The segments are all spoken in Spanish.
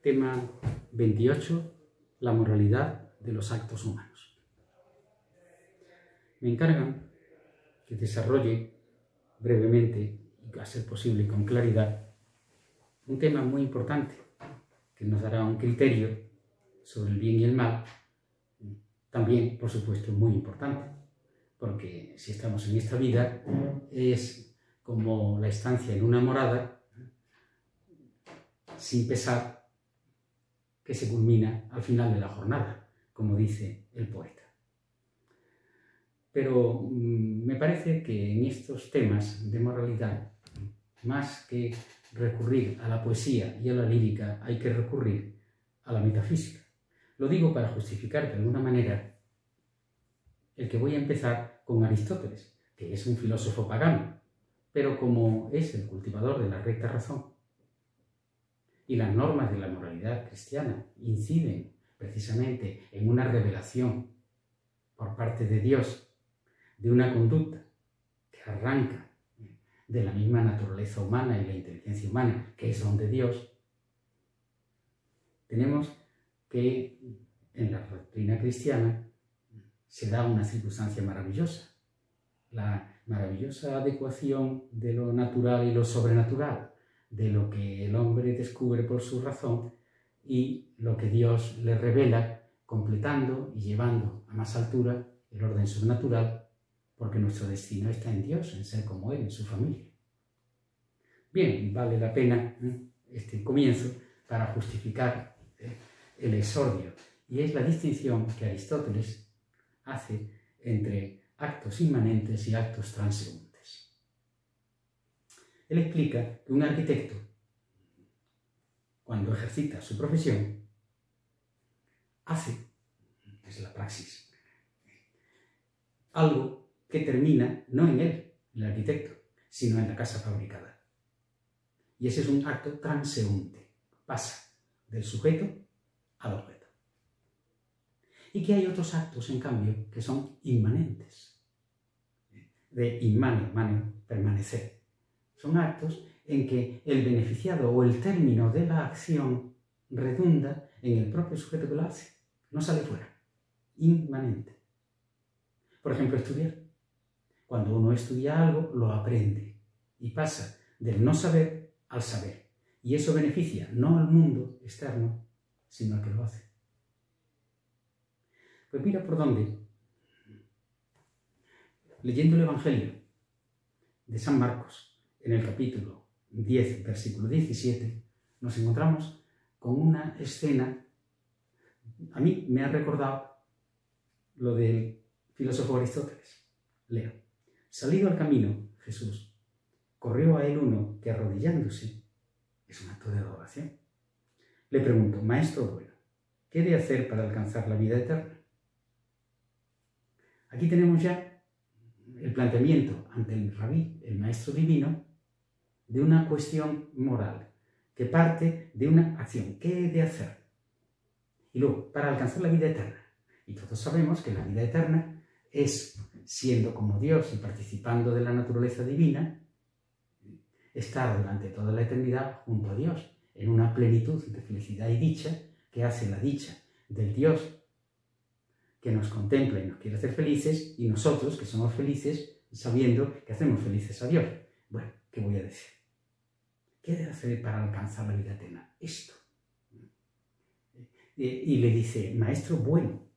Tema 28, la moralidad de los actos humanos. Me encargan que desarrolle brevemente, y a ser posible con claridad, un tema muy importante que nos dará un criterio sobre el bien y el mal, también, por supuesto, muy importante, porque si estamos en esta vida es como la estancia en una morada sin pesar, que se culmina al final de la jornada, como dice el poeta. Pero me parece que en estos temas de moralidad, más que recurrir a la poesía y a la lírica, hay que recurrir a la metafísica. Lo digo para justificar de alguna manera el que voy a empezar con Aristóteles, que es un filósofo pagano, pero como es el cultivador de la recta razón, y las normas de la moralidad cristiana inciden precisamente en una revelación por parte de Dios de una conducta que arranca de la misma naturaleza humana y la inteligencia humana, que es don de Dios, tenemos que en la doctrina cristiana se da una circunstancia maravillosa, la maravillosa adecuación de lo natural y lo sobrenatural, de lo que el hombre descubre por su razón y lo que Dios le revela, completando y llevando a más altura el orden sobrenatural, porque nuestro destino está en Dios, en ser como Él, en su familia. Bien, vale la pena este comienzo para justificar el exordio, y es la distinción que Aristóteles hace entre actos inmanentes y actos transeúntes. Él explica que un arquitecto, cuando ejercita su profesión, hace, es la praxis, algo que termina no en él, el arquitecto, sino en la casa fabricada. Y ese es un acto transeúnte, pasa del sujeto al objeto. Y que hay otros actos, en cambio, que son inmanentes, de inmane, permanecer. Son actos en que el beneficiado o el término de la acción redunda en el propio sujeto que lo hace, no sale fuera, inmanente. Por ejemplo, estudiar. Cuando uno estudia algo, lo aprende y pasa del no saber al saber. Y eso beneficia no al mundo externo, sino al que lo hace. Pues mira por dónde. Leyendo el Evangelio de San Marcos, en el capítulo 10, versículo 17, nos encontramos con una escena, a mí me ha recordado lo del filósofo Aristóteles. Leo. Salido al camino, Jesús, corrió a él uno que arrodillándose, es un acto de adoración, le preguntó: Maestro bueno, ¿qué he de hacer para alcanzar la vida eterna? Aquí tenemos ya el planteamiento ante el rabí, el maestro divino, de una cuestión moral, que parte de una acción. ¿Qué he de hacer? Y luego, para alcanzar la vida eterna. Y todos sabemos que la vida eterna es, siendo como Dios y participando de la naturaleza divina, estar durante toda la eternidad junto a Dios, en una plenitud de felicidad y dicha, que hace la dicha del Dios que nos contempla y nos quiere hacer felices, y nosotros que somos felices sabiendo que hacemos felices a Dios. Bueno, ¿qué voy a decir? ¿Qué debe hacer para alcanzar la vida eterna? Esto. Y le dice: Maestro bueno.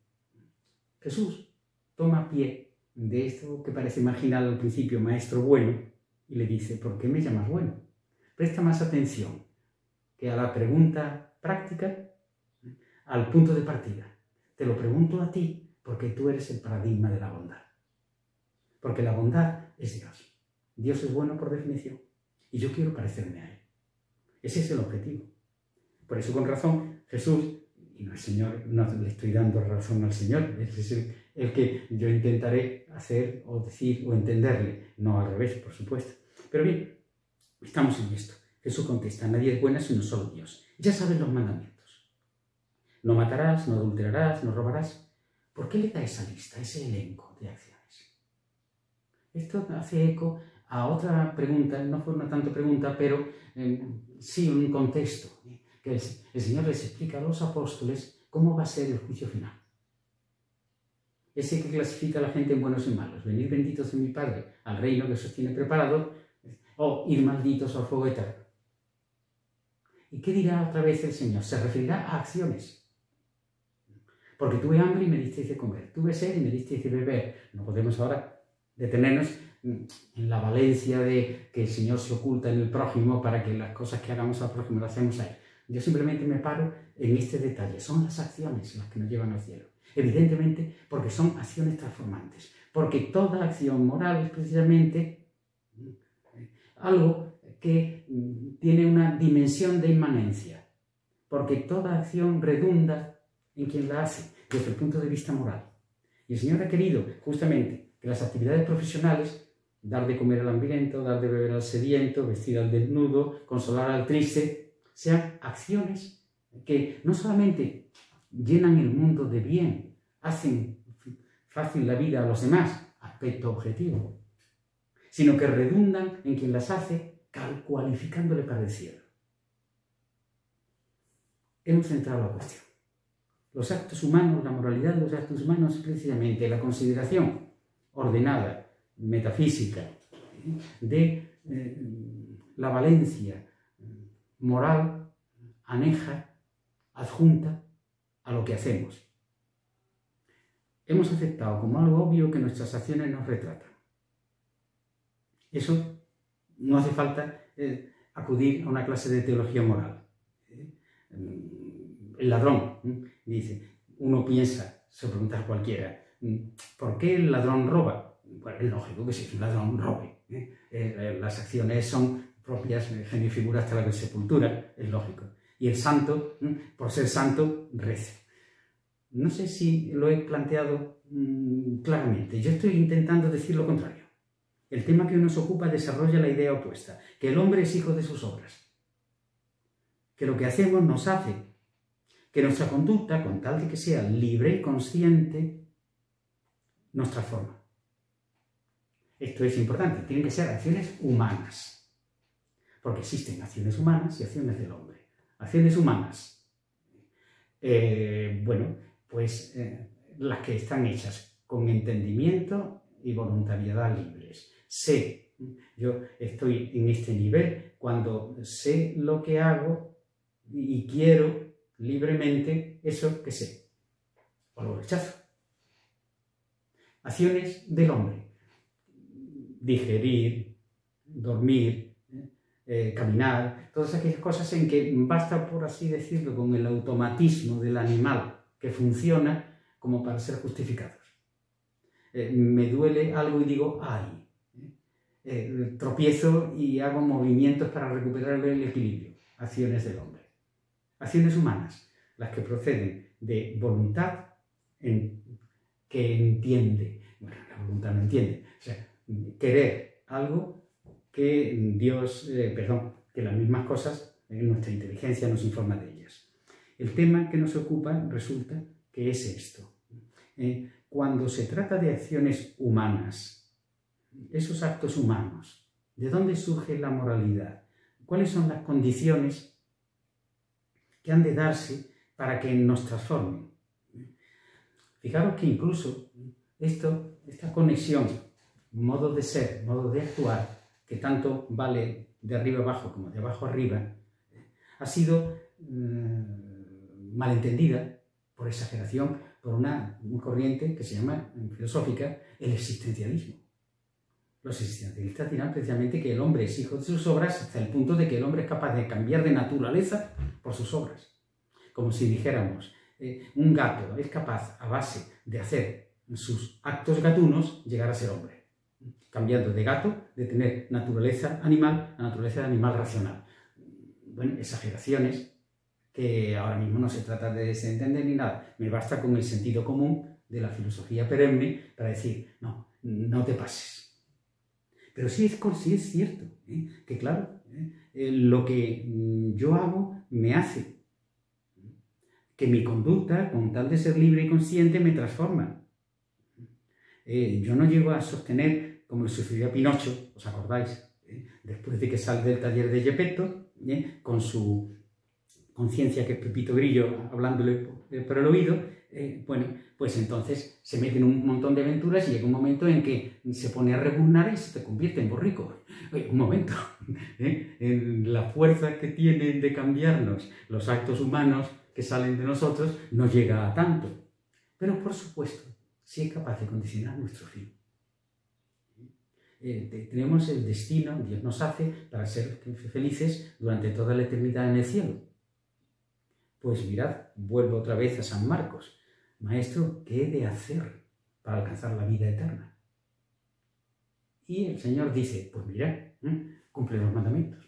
Jesús toma pie de esto que parece marginal al principio, maestro bueno, y le dice: ¿por qué me llamas bueno? Presta más atención que a la pregunta práctica, al punto de partida. Te lo pregunto a ti porque tú eres el paradigma de la bondad. Porque la bondad es Dios. Dios es bueno por definición. Y yo quiero parecerme a Él. Ese es el objetivo. Por eso, con razón, Jesús, y no el Señor, no le estoy dando razón al Señor, ese es el que yo intentaré hacer o decir o entenderle, no al revés, por supuesto. Pero bien, estamos en esto. Jesús contesta: nadie es bueno sino solo Dios. Ya saben los mandamientos. No matarás, no adulterarás, no robarás. ¿Por qué le da esa lista, ese elenco de acciones? Esto hace eco a otra pregunta, no fue una tanto pregunta, pero sí un contexto que el Señor les explica a los apóstoles cómo va a ser el juicio final. Ese que clasifica a la gente en buenos y malos. Venid benditos de mi Padre al reino que os tiene preparado, o ir malditos al fuego eterno. ¿Y qué dirá otra vez el Señor? Se referirá a acciones. Porque tuve hambre y me disteis de comer, tuve sed y me disteis de beber. No podemos ahora detenernos en la valencia de que el Señor se oculta en el prójimo para que las cosas que hagamos al prójimo las hacemos a él. Yo simplemente me paro en este detalle. Son las acciones las que nos llevan al cielo. Evidentemente, porque son acciones transformantes. Porque toda acción moral es precisamente algo que tiene una dimensión de inmanencia. Porque toda acción redunda en quien la hace, desde el punto de vista moral. Y el Señor ha querido, justamente, que las actividades profesionales, dar de comer al hambriento, dar de beber al sediento, vestir al desnudo, consolar al triste, sean acciones que no solamente llenan el mundo de bien, hacen fácil la vida a los demás, aspecto objetivo, sino que redundan en quien las hace, cualificándole para el cielo. Hemos centrado la cuestión. Los actos humanos, la moralidad de los actos humanos es precisamente la consideración ordenada, metafísica, de la valencia moral aneja, adjunta a lo que hacemos. Hemos aceptado como algo obvio que nuestras acciones nos retratan. Eso no hace falta acudir a una clase de teología moral. El ladrón, dice, uno piensa, se pregunta cualquiera, ¿por qué el ladrón roba? Bueno, es lógico que si un ladrón robe. Las acciones son propias, genio y figura hasta la sepultura, es lógico. Y el santo, por ser santo, reza. No sé si lo he planteado claramente. Yo estoy intentando decir lo contrario. El tema que nos ocupa desarrolla la idea opuesta, que el hombre es hijo de sus obras. Que lo que hacemos nos hace que nuestra conducta, con tal de que sea libre y consciente, nos transforma. Esto es importante, tienen que ser acciones humanas, porque existen acciones humanas y acciones del hombre. Acciones humanas, las que están hechas con entendimiento y voluntariedad libres. Yo estoy en este nivel cuando sé lo que hago y quiero libremente eso que sé, o lo rechazo. Acciones del hombre: digerir, dormir, caminar, todas aquellas cosas en que basta, por así decirlo, con el automatismo del animal que funciona como para ser justificados. Me duele algo y digo ¡ay! Tropiezo y hago movimientos para recuperar el equilibrio. Acciones del hombre. Acciones humanas, las que proceden de voluntad que entiende. Bueno, la voluntad no entiende. O sea, querer algo que que las mismas cosas, nuestra inteligencia nos informa de ellas. El tema que nos ocupa resulta que es esto. Cuando se trata de acciones humanas, esos actos humanos, ¿de dónde surge la moralidad? ¿Cuáles son las condiciones que han de darse para que nos transformen? Fijaros que incluso esta conexión, modo de ser, modo de actuar, que tanto vale de arriba abajo como de abajo arriba, ha sido malentendida por exageración por una corriente que se llama, filosófica, el existencialismo. Los existencialistas dirán precisamente que el hombre es hijo de sus obras hasta el punto de que el hombre es capaz de cambiar de naturaleza por sus obras. Como si dijéramos, un gato es capaz, a base de hacer sus actos gatunos, llegar a ser hombre. Cambiando de gato, de tener naturaleza animal a naturaleza de animal racional. Bueno, exageraciones que ahora mismo no se trata de desentender ni nada. Me basta con el sentido común de la filosofía perenne para decir, no te pases. Pero sí es cierto, que claro, lo que yo hago me hace que mi conducta, con tal de ser libre y consciente, me transforma. Yo no llego a sostener, como le sucedió a Pinocho, ¿os acordáis? Después de que sale del taller de Geppetto, con su conciencia que es Pepito Grillo hablándole por el oído, bueno, pues entonces se mete en un montón de aventuras y llega un momento en que se pone a rebuznar y se te convierte en borrico. Un momento, en la fuerza que tienen de cambiarnos los actos humanos que salen de nosotros no llega a tanto. Pero por supuesto, sí es capaz de condicionar nuestro fin. Tenemos el destino, Dios nos hace para ser felices durante toda la eternidad en el cielo. Pues mirad, vuelvo otra vez a San Marcos. Maestro, ¿qué he de hacer para alcanzar la vida eterna? Y el Señor dice, pues mira, cumple los mandamientos.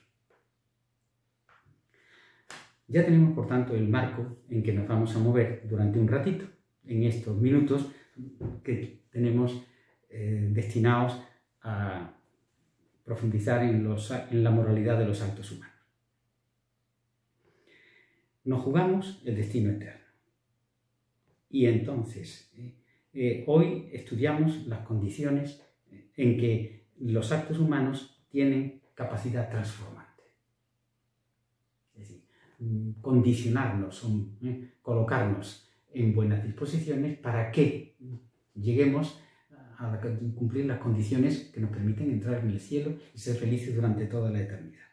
Ya tenemos, por tanto, el marco en que nos vamos a mover durante un ratito, en estos minutos que tenemos destinados a profundizar en la moralidad de los actos humanos. Nos jugamos el destino eterno. Y entonces, hoy estudiamos las condiciones en que los actos humanos tienen capacidad transformante. Es decir, condicionarnos, colocarnos en buenas disposiciones para que lleguemos a cumplir las condiciones que nos permiten entrar en el cielo y ser felices durante toda la eternidad.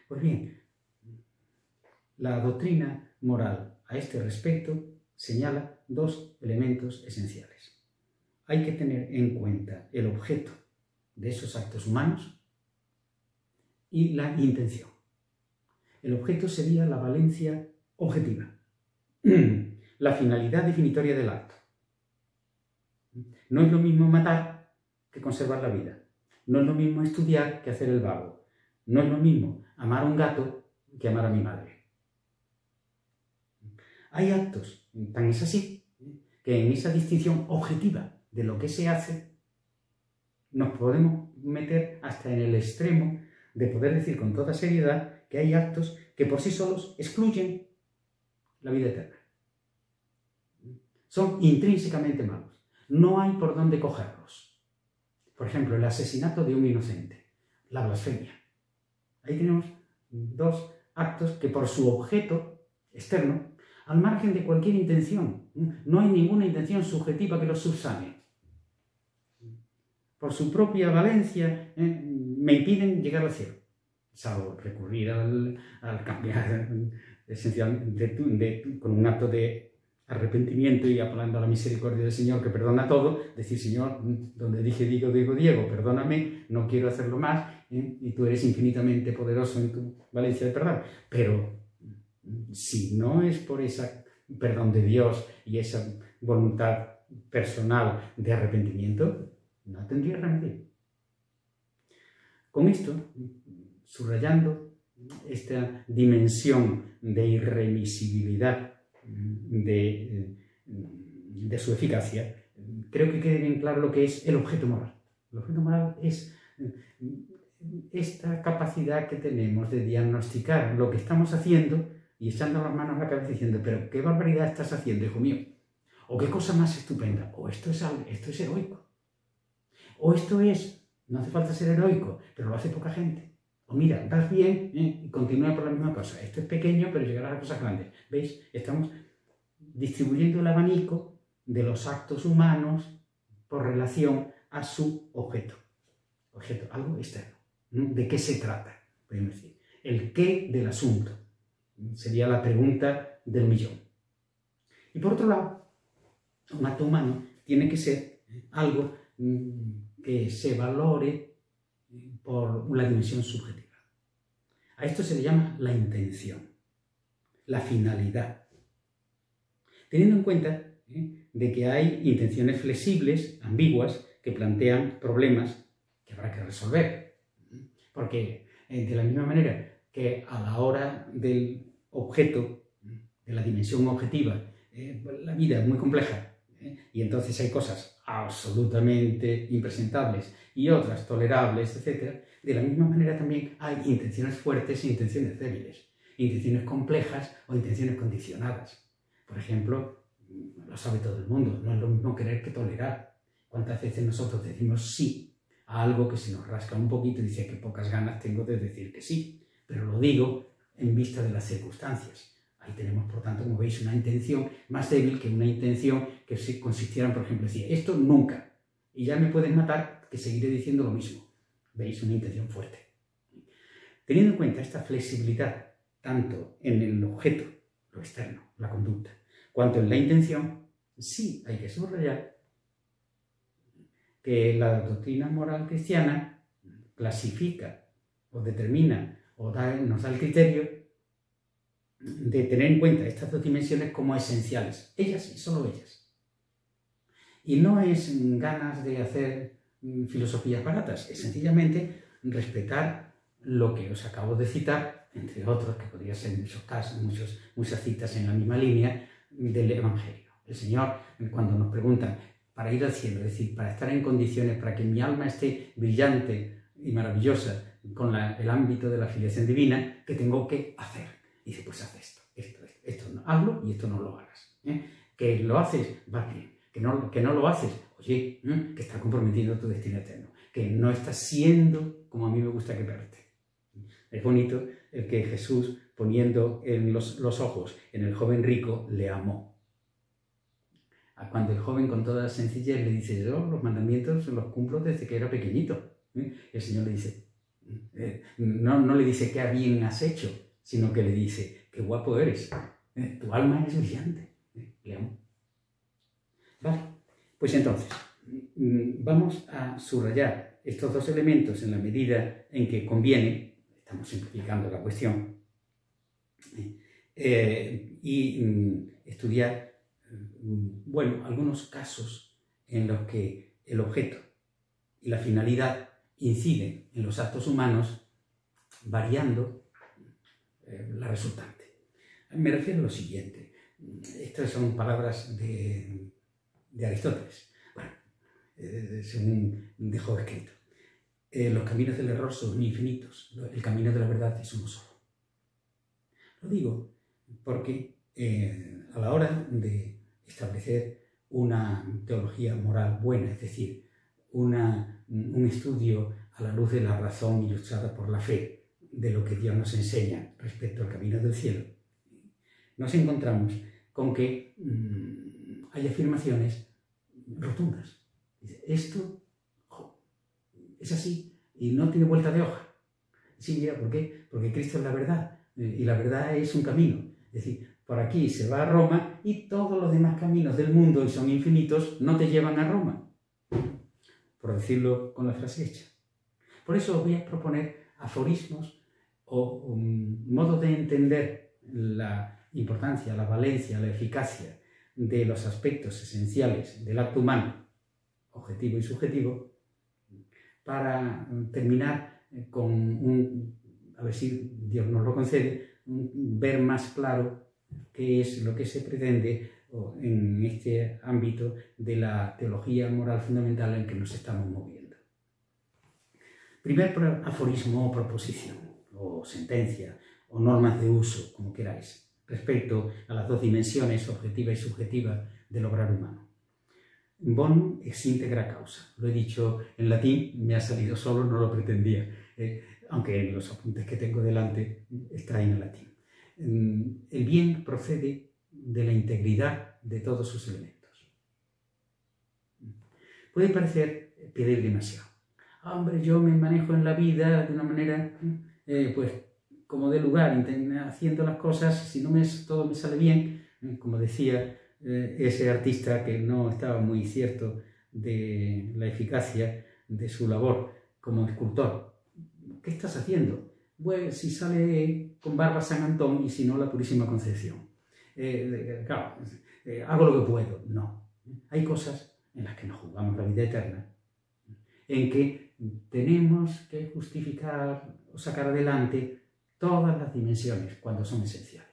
Pues bien, la doctrina moral a este respecto señala dos elementos esenciales. Hay que tener en cuenta el objeto de esos actos humanos y la intención. El objeto sería la valencia objetiva, la finalidad definitoria del acto. No es lo mismo matar que conservar la vida. No es lo mismo estudiar que hacer el vago. No es lo mismo amar a un gato que amar a mi madre. Hay actos, tan es así, que en esa distinción objetiva de lo que se hace, nos podemos meter hasta en el extremo de poder decir con toda seriedad que hay actos que por sí solos excluyen la vida eterna. Son intrínsecamente malos. No hay por dónde cogerlos. Por ejemplo, el asesinato de un inocente, la blasfemia. Ahí tenemos dos actos que por su objeto externo, al margen de cualquier intención, no hay ninguna intención subjetiva que los subsane. Por su propia valencia, me impiden llegar al cielo. Salvo recurrir al cambiar esencialmente con un acto de arrepentimiento y apelando a la misericordia del Señor que perdona todo, decir, Señor, donde dije digo, Diego, perdóname, no quiero hacerlo más, y tú eres infinitamente poderoso en tu valencia de perdón. Pero si no es por ese perdón de Dios y esa voluntad personal de arrepentimiento, no tendría remedio. Con esto, subrayando esta dimensión de irremisibilidad de su eficacia, creo que quede bien claro lo que es el objeto moral. El objeto moral es esta capacidad que tenemos de diagnosticar lo que estamos haciendo y echando las manos a la cabeza diciendo, pero qué barbaridad estás haciendo, hijo mío, o qué cosa más estupenda, o esto es heroico, o esto es, no hace falta ser heroico, pero lo hace poca gente. O mira, vas bien y continúa por la misma cosa. Esto es pequeño, pero llegará a cosas grandes. ¿Veis? Estamos distribuyendo el abanico de los actos humanos por relación a su objeto. Objeto, algo externo. ¿De qué se trata? Podemos decir. El qué del asunto. Sería la pregunta del millón. Y por otro lado, un acto humano tiene que ser algo que se valore por la dimensión subjetiva. A esto se le llama la intención, la finalidad. Teniendo en cuenta de que hay intenciones flexibles, ambiguas, que plantean problemas que habrá que resolver. Porque de la misma manera que a la hora del objeto, de la dimensión objetiva, la vida es muy compleja, y entonces hay cosas absolutamente impresentables y otras tolerables, etc. De la misma manera también hay intenciones fuertes e intenciones débiles, intenciones complejas o intenciones condicionadas. Por ejemplo, lo sabe todo el mundo, no es lo mismo querer que tolerar. ¿Cuántas veces nosotros decimos sí a algo que se nos rasca un poquito y dice que pocas ganas tengo de decir que sí? Pero lo digo en vista de las circunstancias. Ahí tenemos, por tanto, como veis, una intención más débil que una intención que si consistiera, por ejemplo, decir esto nunca, y ya me puedes matar, que seguiré diciendo lo mismo. ¿Veis? Una intención fuerte. Teniendo en cuenta esta flexibilidad, tanto en el objeto, lo externo, la conducta, cuanto en la intención, sí hay que subrayar que la doctrina moral cristiana clasifica o determina o nos da el criterio de tener en cuenta estas dos dimensiones como esenciales, ellas y solo ellas. Y no es ganas de hacer filosofías baratas, es sencillamente respetar lo que os acabo de citar, entre otros, que podría ser en muchos casos, muchas citas en la misma línea del Evangelio. El Señor, cuando nos preguntan, para ir al cielo, es decir, para estar en condiciones, para que mi alma esté brillante y maravillosa con el ámbito de la filiación divina, ¿qué tengo que hacer? Y dice, pues haz esto no, hazlo y esto no lo hagas. Que lo haces, va bien. Que no lo haces, oye, que estás comprometiendo tu destino eterno. Que no estás siendo como a mí me gusta que verte. Es bonito el que Jesús, poniendo los ojos en el joven rico, le amó. Cuando el joven con toda sencillez le dice, yo los mandamientos los cumplo desde que era pequeñito. El Señor le dice, no le dice qué bien has hecho, sino que le dice, qué guapo eres, tu alma es brillante. Le amo. Vale, pues entonces, vamos a subrayar estos dos elementos en la medida en que conviene, estamos simplificando la cuestión, y estudiar, bueno, algunos casos en los que el objeto y la finalidad inciden en los actos humanos, variando la resultante. Me refiero a lo siguiente. Estas son palabras de Aristóteles, bueno, según dejó escrito. Los caminos del error son infinitos, el camino de la verdad es uno solo. Lo digo porque a la hora de establecer una teología moral buena, es decir, un estudio a la luz de la razón ilustrada por la fe de lo que Dios nos enseña respecto al camino del cielo, nos encontramos con que hay afirmaciones rotundas. Esto es así y no tiene vuelta de hoja. Sí, mira, ¿por qué? Porque Cristo es la verdad y la verdad es un camino. Es decir, por aquí se va a Roma y todos los demás caminos del mundo, y son infinitos, no te llevan a Roma. Por decirlo con la frase hecha. Por eso os voy a proponer aforismos o modos de entender la importancia, la valencia, la eficacia de los aspectos esenciales del acto humano, objetivo y subjetivo, para terminar con a ver si Dios nos lo concede, ver más claro qué es lo que se pretende en este ámbito de la teología moral fundamental en que nos estamos moviendo. Primer aforismo o proposición, o sentencia, o normas de uso, como queráis, respecto a las dos dimensiones, objetiva y subjetiva, del obrar humano. Bonum ex integra causa. Lo he dicho en latín, me ha salido solo, no lo pretendía, aunque en los apuntes que tengo delante está en latín. El bien procede de la integridad de todos sus elementos. Puede parecer pedir demasiado. Hombre, yo me manejo en la vida de una manera, pues, como de lugar, haciendo las cosas, si no todo me sale bien, como decía ese artista que no estaba muy cierto de la eficacia de su labor como escultor. ¿Qué estás haciendo? Bueno, si sale con barba San Antón y si no la Purísima Concepción. Claro, hago lo que puedo. No. Hay cosas en las que nos jugamos la vida eterna, en que tenemos que justificar o sacar adelante todas las dimensiones cuando son esenciales.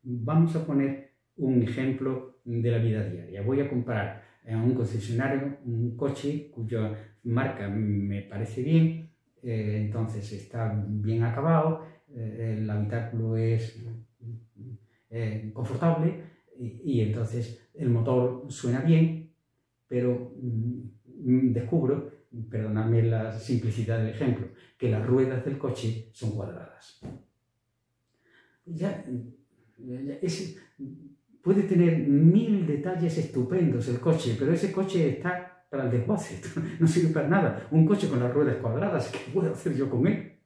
Vamos a poner un ejemplo de la vida diaria. Voy a comprar a un concesionario un coche cuya marca me parece bien, entonces está bien acabado, el habitáculo es confortable y entonces el motor suena bien, pero descubro perdonadme la simplicidad del ejemplo, que las ruedas del coche son cuadradas. Puede tener 1000 detalles estupendos el coche, pero ese coche está para el desguace, no sirve para nada. Un coche con las ruedas cuadradas, ¿qué puedo hacer yo con él?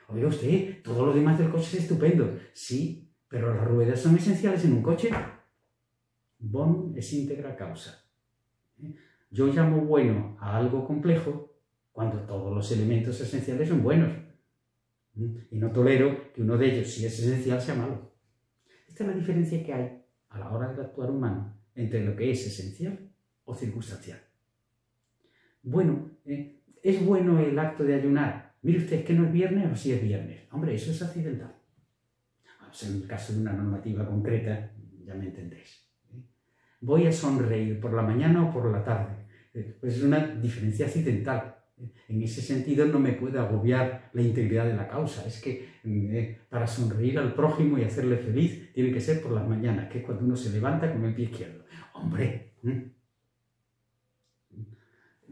Oiga usted, todo lo demás del coche es estupendo. Sí, pero las ruedas son esenciales en un coche. Bonum es íntegra causa. Yo llamo bueno a algo complejo cuando todos los elementos esenciales son buenos. Y no tolero que uno de ellos, si es esencial, sea malo. Esta es la diferencia que hay a la hora del actuar humano entre lo que es esencial o circunstancial. Bueno, ¿es bueno el acto de ayunar? Mire usted, ¿es que no es viernes o sí es viernes? Hombre, eso es accidental. O sea, en el caso de una normativa concreta, ya me entendéis. ¿Voy a sonreír por la mañana o por la tarde? Pues es una diferencia accidental. En ese sentido no me puede agobiar la integridad de la causa. Es que para sonreír al prójimo y hacerle feliz tiene que ser por las mañanas, que es cuando uno se levanta con el pie izquierdo. ¡Hombre!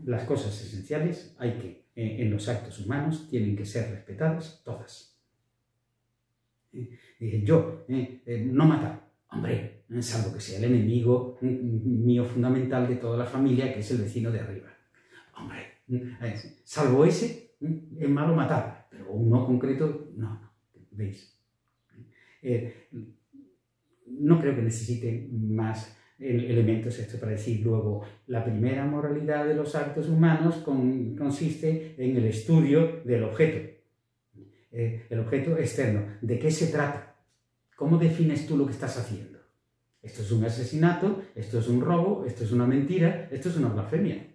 Las cosas esenciales hay que, en los actos humanos, tienen que ser respetadas todas. No matar. Hombre, salvo que sea el enemigo mío fundamental de toda la familia, que es el vecino de arriba. Hombre, salvo ese, es malo matar, pero uno concreto, no, ¿veis? No creo que necesite más elementos para decir luego, la primera moralidad de los actos humanos consiste en el estudio del objeto, el objeto externo. ¿De qué se trata? ¿Cómo defines tú lo que estás haciendo? Esto es un asesinato, esto es un robo, esto es una mentira, esto es una blasfemia.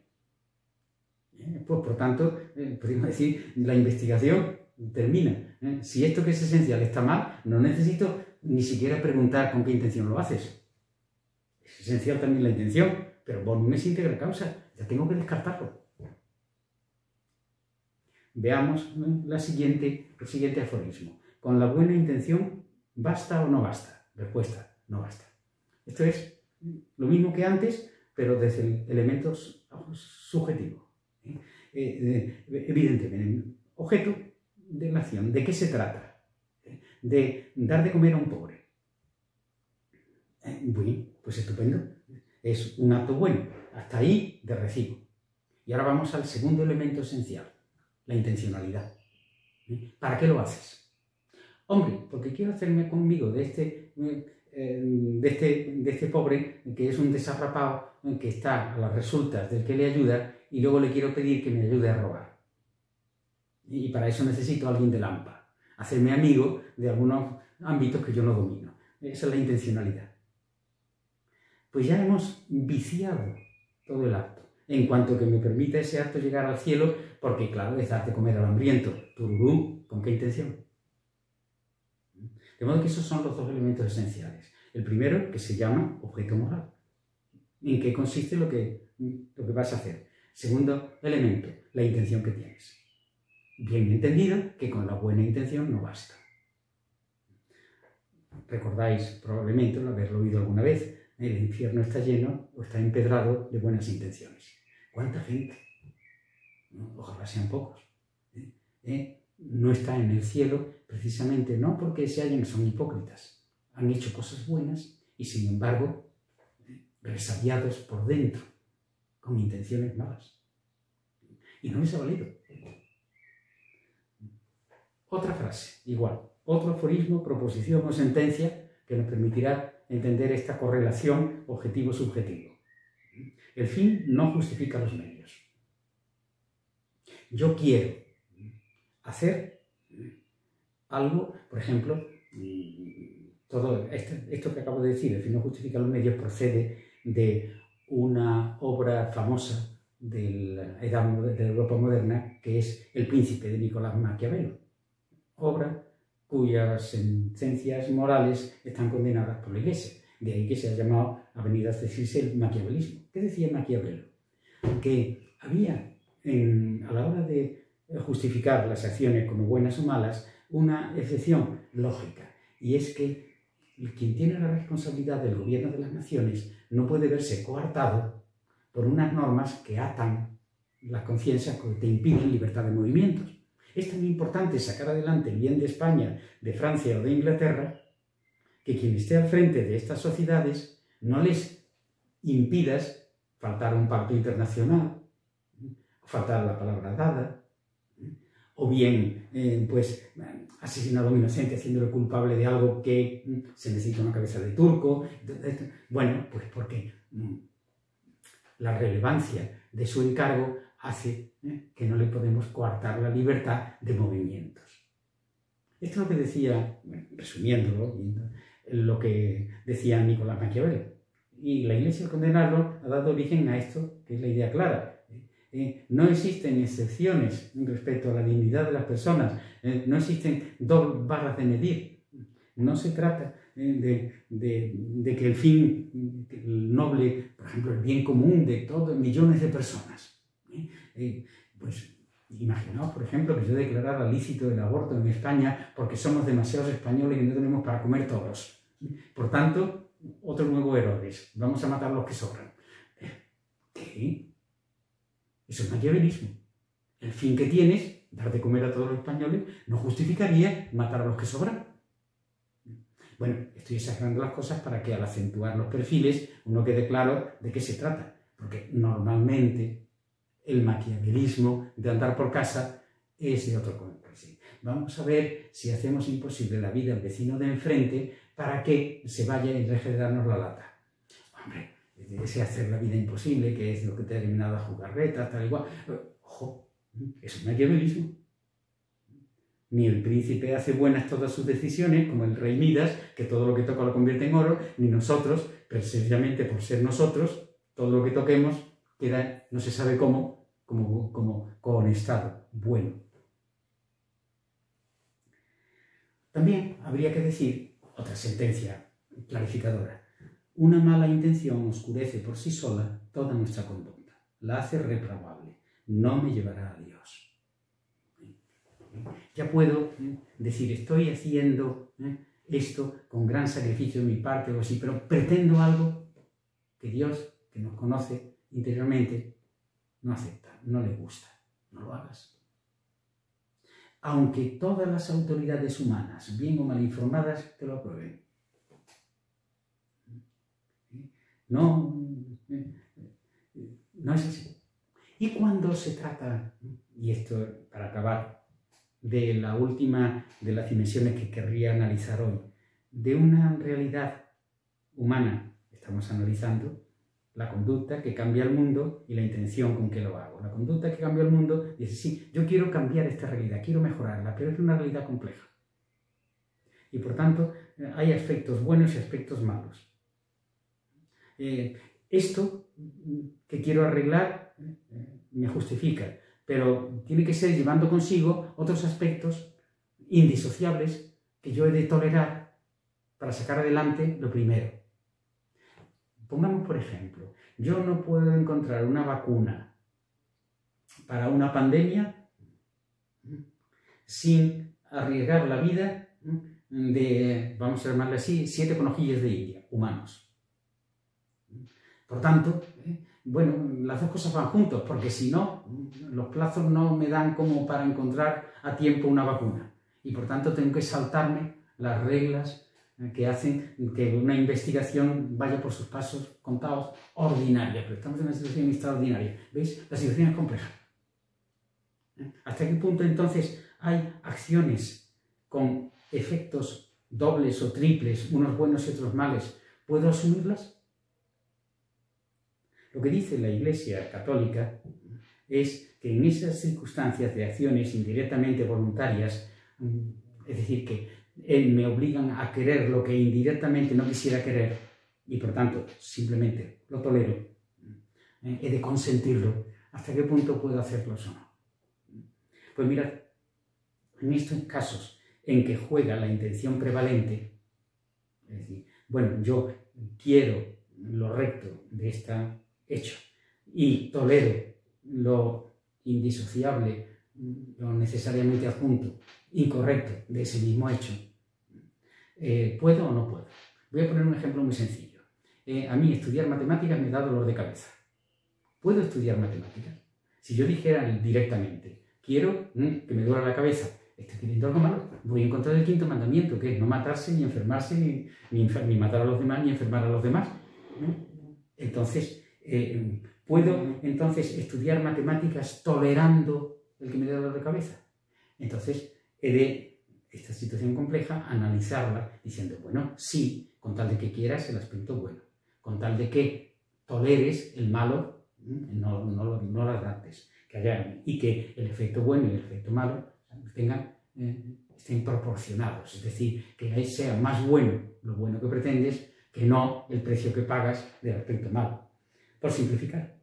Pues, por tanto, podemos decir, la investigación termina. Si esto que es esencial está mal, no necesito ni siquiera preguntar con qué intención lo haces. Es esencial también la intención, pero bonum es íntegra causa, ya tengo que descartarlo. Veamos el siguiente aforismo. ¿Con la buena intención basta o no basta? Respuesta, no basta. Esto es lo mismo que antes, pero desde el elemento subjetivo. Evidentemente, objeto de la acción. ¿De qué se trata? De dar de comer a un pobre. Bueno, pues estupendo. Es un acto bueno. Hasta ahí de recibo. Y ahora vamos al segundo elemento esencial, la intencionalidad. ¿Para qué lo haces? Hombre, porque quiero hacerme conmigo de este pobre que es un desarrapado que está a las resultas del que le ayuda y luego le quiero pedir que me ayude a robar. Y para eso necesito a alguien de Lampa, hacerme amigo de algunos ámbitos que yo no domino. Esa es la intencionalidad. Pues ya hemos viciado todo el acto, en cuanto que me permita ese acto llegar al cielo, porque claro, es darte comer al hambriento. Tururú, ¿con qué intención? De modo que esos son los dos elementos esenciales. El primero, que se llama objeto moral. ¿En qué consiste lo que vas a hacer? Segundo elemento, la intención que tienes. Bien entendido que con la buena intención no basta. Recordáis probablemente haberlo oído alguna vez, el infierno está lleno o está empedrado de buenas intenciones. ¿Cuánta gente? Ojalá sean pocos. No está en el cielo precisamente no porque son hipócritas. Han hecho cosas buenas y sin embargo resabiados por dentro con intenciones malas. Y no les ha valido. Otra frase, igual. Otro aforismo, proposición o sentencia que nos permitirá entender esta correlación objetivo-subjetivo. El fin no justifica los medios. Yo quiero hacer algo, por ejemplo, todo esto que acabo de decir, el fin no justifica los medios, procede de una obra famosa de la Europa moderna, que es El Príncipe, de Nicolás Maquiavelo. Obra cuyas sentencias morales están condenadas por la Iglesia. De ahí que se ha llamado, ha venido a decirse el maquiavelismo. ¿Qué decía Maquiavelo? Que había, a la hora de justificar las acciones como buenas o malas, una excepción lógica, y es que quien tiene la responsabilidad del gobierno de las naciones no puede verse coartado por unas normas que atan las conciencias que te impiden libertad de movimientos. Es tan importante sacar adelante el bien de España, de Francia o de Inglaterra, que quien esté al frente de estas sociedades no les impidas faltar a un pacto internacional, faltar a la palabra dada, o bien asesinar a un inocente haciéndolo culpable de algo que se necesita una cabeza de turco. Bueno, pues porque la relevancia de su encargo hace que no le podemos coartar la libertad de movimientos. Esto es lo que decía, resumiéndolo, lo que decía Nicolás Maquiavelo. Y la Iglesia, al condenarlo, ha dado origen a esto, que es la idea clara. No existen excepciones respecto a la dignidad de las personas, no existen dos barras de medir. No se trata de que el fin, el noble, por ejemplo, el bien común de todos millones de personas. Pues imaginaos, por ejemplo, que yo declarara lícito el aborto en España porque somos demasiados españoles y no tenemos para comer todos. Por tanto, otro nuevo Herodes, vamos a matar a los que sobran. ¿Qué? Eso es maquiavelismo. El fin que tienes, dar de comer a todos los españoles, no justificaría matar a los que sobran. Bueno, estoy exagerando las cosas para que al acentuar los perfiles uno quede claro de qué se trata, porque normalmente el maquiavelismo de andar por casa es de otro color. Vamos a ver si hacemos imposible la vida al vecino de enfrente para que se vaya y deje de darnos la lata. Hombre, ese hacer la vida imposible, que es lo que te ha terminado a jugarretas, tal y cual. Ojo, eso es maquiavelismo. Ni el príncipe hace buenas todas sus decisiones, como el rey Midas, que todo lo que toca lo convierte en oro, ni nosotros, precisamente por ser nosotros, todo lo que toquemos queda, no se sabe cómo, como conestado, bueno. También habría que decir otra sentencia clarificadora. Una mala intención oscurece por sí sola toda nuestra conducta, la hace reprobable, no me llevará a Dios. Ya puedo decir, estoy haciendo esto con gran sacrificio de mi parte o así, pero pretendo algo que Dios, que nos conoce interiormente, no acepta, no le gusta. No lo hagas. Aunque todas las autoridades humanas, bien o mal informadas, te lo aprueben. No es así. Y cuando se trata, y esto para acabar, de la última de las dimensiones que querría analizar hoy, de una realidad humana, estamos analizando la conducta que cambia el mundo y la intención con que lo hago. La conducta que cambia el mundo dice, sí, yo quiero cambiar esta realidad, quiero mejorarla, pero es una realidad compleja. Y por tanto, hay aspectos buenos y aspectos malos. Esto que quiero arreglar me justifica, pero tiene que ser llevando consigo otros aspectos indisociables que yo he de tolerar para sacar adelante lo primero. Pongamos, por ejemplo, yo no puedo encontrar una vacuna para una pandemia sin arriesgar la vida de, vamos a llamarle así, 7 conejillos de India, humanos. Por tanto, bueno, las dos cosas van juntos, porque si no, los plazos no me dan como para encontrar a tiempo una vacuna. Y por tanto tengo que saltarme las reglas que hacen que una investigación vaya por sus pasos contados ordinarios. Pero estamos en una situación extraordinaria. ¿Veis? La situación es compleja. ¿Hasta qué punto entonces hay acciones con efectos dobles o triples, unos buenos y otros males? ¿Puedo asumirlas? Lo que dice la Iglesia Católica es que en esas circunstancias de acciones indirectamente voluntarias, es decir, que me obligan a querer lo que indirectamente no quisiera querer y por tanto simplemente lo tolero, he de consentirlo, ¿hasta qué punto puedo hacerlo o no? Pues mirad, en estos casos en que juega la intención prevalente, es decir, bueno, yo quiero lo recto de este hecho y tolero lo indisociable, lo necesariamente adjunto, incorrecto de ese mismo hecho, ¿puedo o no puedo? Voy a poner un ejemplo muy sencillo. A mí estudiar matemáticas me da dolor de cabeza. ¿Puedo estudiar matemáticas? Si yo dijera directamente, quiero que me duela la cabeza, estoy queriendo algo malo, voy en contra del quinto mandamiento, que es no matarse, ni enfermarse, ni matar a los demás, ni enfermar a los demás, ¿no? Entonces, ¿puedo entonces estudiar matemáticas tolerando el que me dé dolor de cabeza? Entonces, he de, esta situación compleja, analizarla diciendo, bueno, sí, con tal de que quieras el aspecto bueno, con tal de que toleres el malo, no lo adaptes, y que el efecto bueno y el efecto malo estén proporcionados, es decir, que sea más bueno lo bueno que pretendes que no el precio que pagas del aspecto malo. Por simplificar,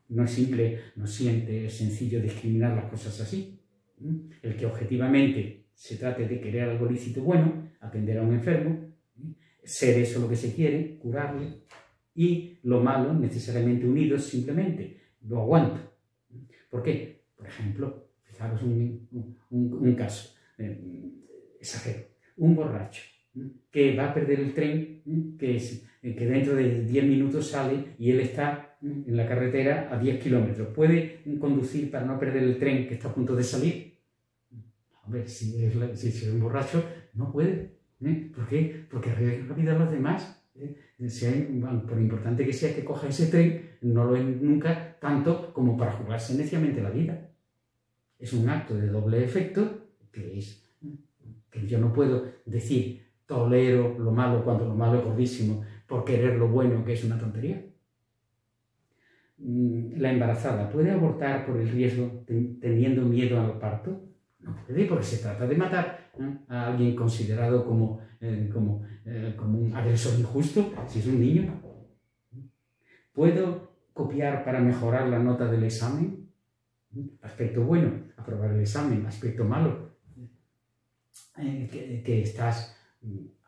no es simple, no siente, es sencillo discriminar las cosas así. El que objetivamente se trate de querer algo lícito bueno, atender a un enfermo, ser eso lo que se quiere, curarle, y lo malo necesariamente unidos simplemente, lo aguanto. ¿Por qué? Por ejemplo, fijaros un caso, exagero, un borracho que va a perder el tren, que dentro de 10 minutos sale y él está en la carretera a 10 kilómetros. ¿Puede conducir para no perder el tren que está a punto de salir? Hombre, si es un borracho, no puede. ¿Por qué? Porque arriesga la vida a los demás. Por importante que sea que coja ese tren, no lo es nunca tanto como para jugarse neciamente la vida. Es un acto de doble efecto que yo no puedo decir tolero lo malo cuando lo malo es gordísimo por querer lo bueno, que es una tontería. La embarazada puede abortar por el riesgo teniendo miedo al parto. No puede, porque se trata de matar a alguien considerado como un agresor injusto, si es un niño. ¿Puedo copiar para mejorar la nota del examen? Aspecto bueno, aprobar el examen. Aspecto malo, que estás,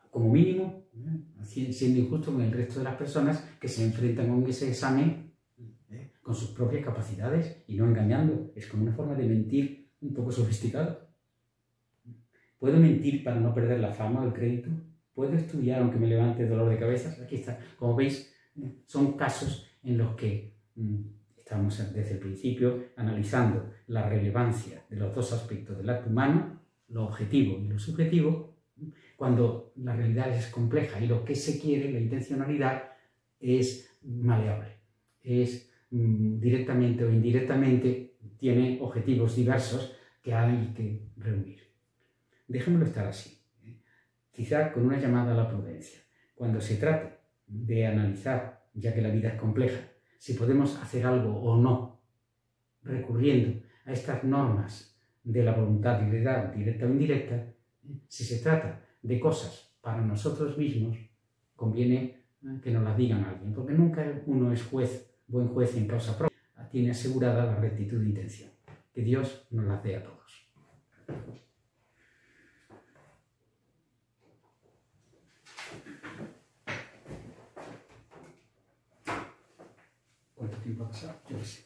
como mínimo, siendo injusto con el resto de las personas que se enfrentan a ese examen con sus propias capacidades y no engañando. Es como una forma de mentir un poco sofisticada. ¿Puedo mentir para no perder la fama o el crédito? ¿Puedo estudiar aunque me levante dolor de cabeza? Aquí está. Como veis, son casos en los que estamos desde el principio analizando la relevancia de los dos aspectos del acto humano, lo objetivo y lo subjetivo, cuando la realidad es compleja y lo que se quiere, la intencionalidad, es maleable, es directamente o indirectamente, tiene objetivos diversos que hay que reunir. Dejémoslo estar así, quizá con una llamada a la prudencia. Cuando se trate de analizar, ya que la vida es compleja, si podemos hacer algo o no, recurriendo a estas normas de la voluntad directa o indirecta, si se trata de cosas para nosotros mismos, conviene que nos las digan a alguien, porque nunca uno es buen juez en causa propia, tiene asegurada la rectitud de intención. Que Dios nos las dé a todos. ¿Cuánto tiempo ha pasado? Yo qué sé.